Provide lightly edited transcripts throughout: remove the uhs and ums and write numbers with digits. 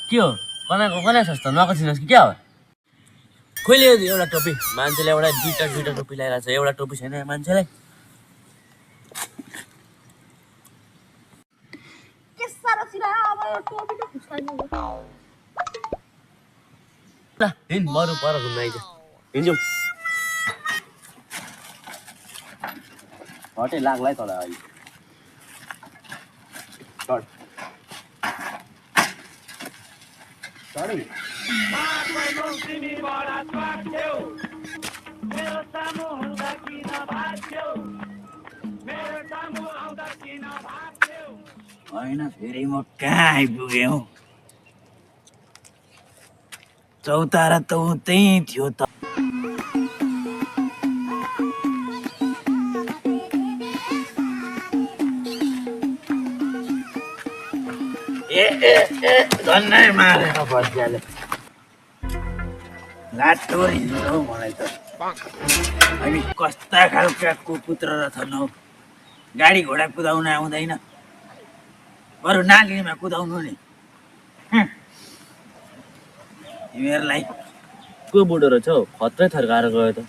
के हो कना सस्तो नकसिनुहोस् कि क्या हो खोइले एउटा टोपी मान्छेले एउटा दुईटा टोपी लगाइरहेको छ एउटा टोपी छैन मान्छेलाई ल हिँड बरु पर घुम्न आइज हिँड्छौँ हटै लाग्ला है तँलाई अहिले चढ चढ होइन फेरि म कहाँ आइपुगेँ हौ चौतारा त त्यही थियो त झन्नै मारेर बज्याले लाटो हिँड्छ हौ मलाई त अनि कस्ता खालका कुपुत्र रहेछन् हौ गाडी घोडा कुदाउन आउँदैन बरु नालीमा कुदाउनु नि तिमीहरूलाई को बुढो रहेछ हौ खत्रै थर्काएर गयो त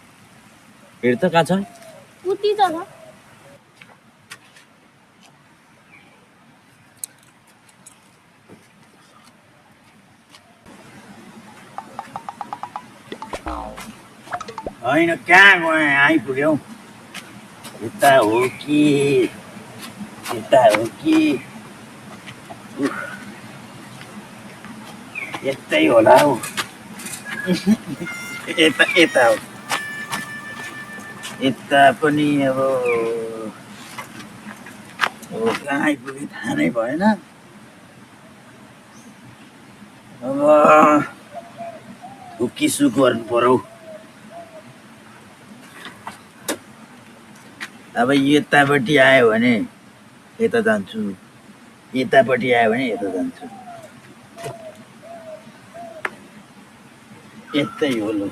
हिँड त कहाँ छ उति छ होइन कहाँ गएँ आइपुग्यौ यता हो कि यतै होला हौ यता हो यता पनि अब कहाँ आइपुग्यो थाहा नै भएन अब थुकिसु गर्नु पर्यो अब यतापट्टि आयो भने यता जान्छु यतापट्टि आयो भने यता जान्छु यतै हो ल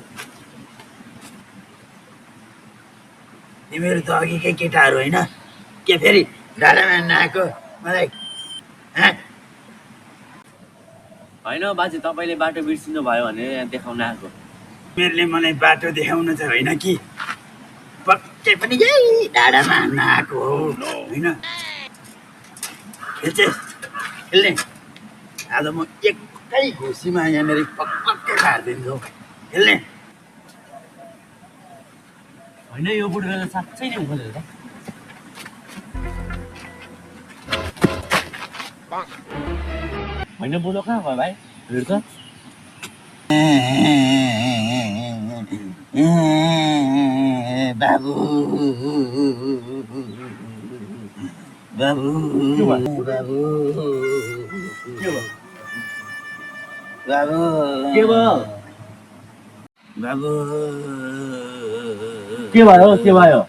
तिमीहरू त अघिकै केटाहरू होइन के फेरि डाँडामा नआएको मलाई होइन बाजे तपाईँले बाटो बिर्सिनु भयो भने यहाँ देखाउन आएको तिमीहरूले मलाई बाटो देखाउन चाहिँ होइन कि पक्कै पनि यही डाँडामा नआएको हो होइन खेल्ने आज म एकै घुसीमा यहाँनिर पक्कै पारिदिन्छु खेल्ने होइन यो बुढोले साँच्चै नै उखेल्यो त होइन बुढो कहाँ भयो भाइ हिँड्छ बाबु बाबु बाबु बाबु के भयो बाबु के भयो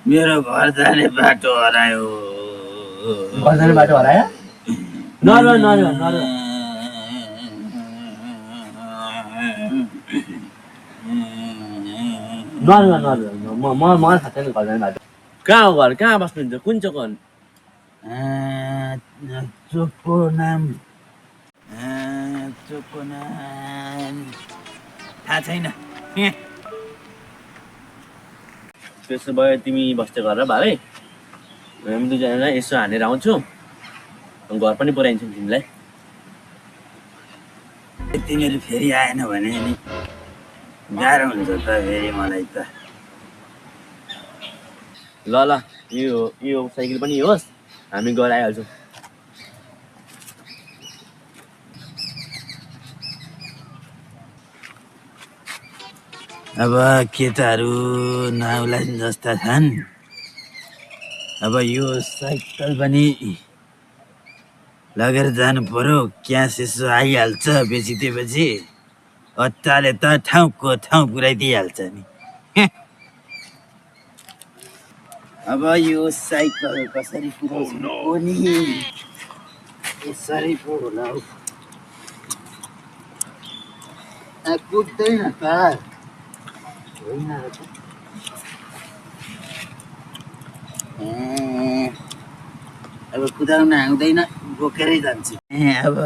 मेरो घर जाने बाटो हरायो घर जाने बाटो हरायो नर्व म थाहा छैन घर जाने बाटो कहाँ हो घर कहाँ बस्नुहुन्छ कुन चाहिँ घर चोकको नाम थाहा छैन त्यसो भए तिमी बस्दै गर भाइ हामी दुईजनालाई यसो हानेर आउँछु घर पनि पुऱ्याइन्छौँ तिमीलाई तिमीहरू फेरि आएन भने नि गाह्रो हुन्छ त फेरि मलाई त ल यो साइकल पनि होस् हामी गएर आइहाल्छौँ अब केटाहरू नाउला जस्ता छन् अब यो साइकल पनि लगेर जानु पर्यो क्यास यसो आइहाल्छ बेचिदिएपछि हत्ताले त ठाउँको ठाउँ पुऱ्याइदिइहाल्छ नि अब यो साइकल कसरी पुऱ्याउँछु नि यसरी पो होला हौ कुद्दैन त होइन अब कुदाउन आउँदैन बोकेरै जान्छु अब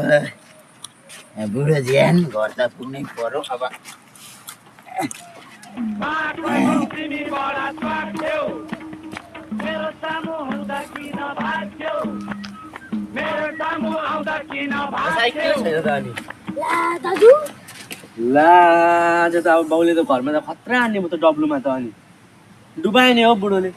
बुढो ज्यान घर त पुग्नै पर्यो अब दाजु ला आज त अब बाउले त घरमा त खतरा हान्ने म त डब्लुमा त अनि डुबायो नि हो बुढोले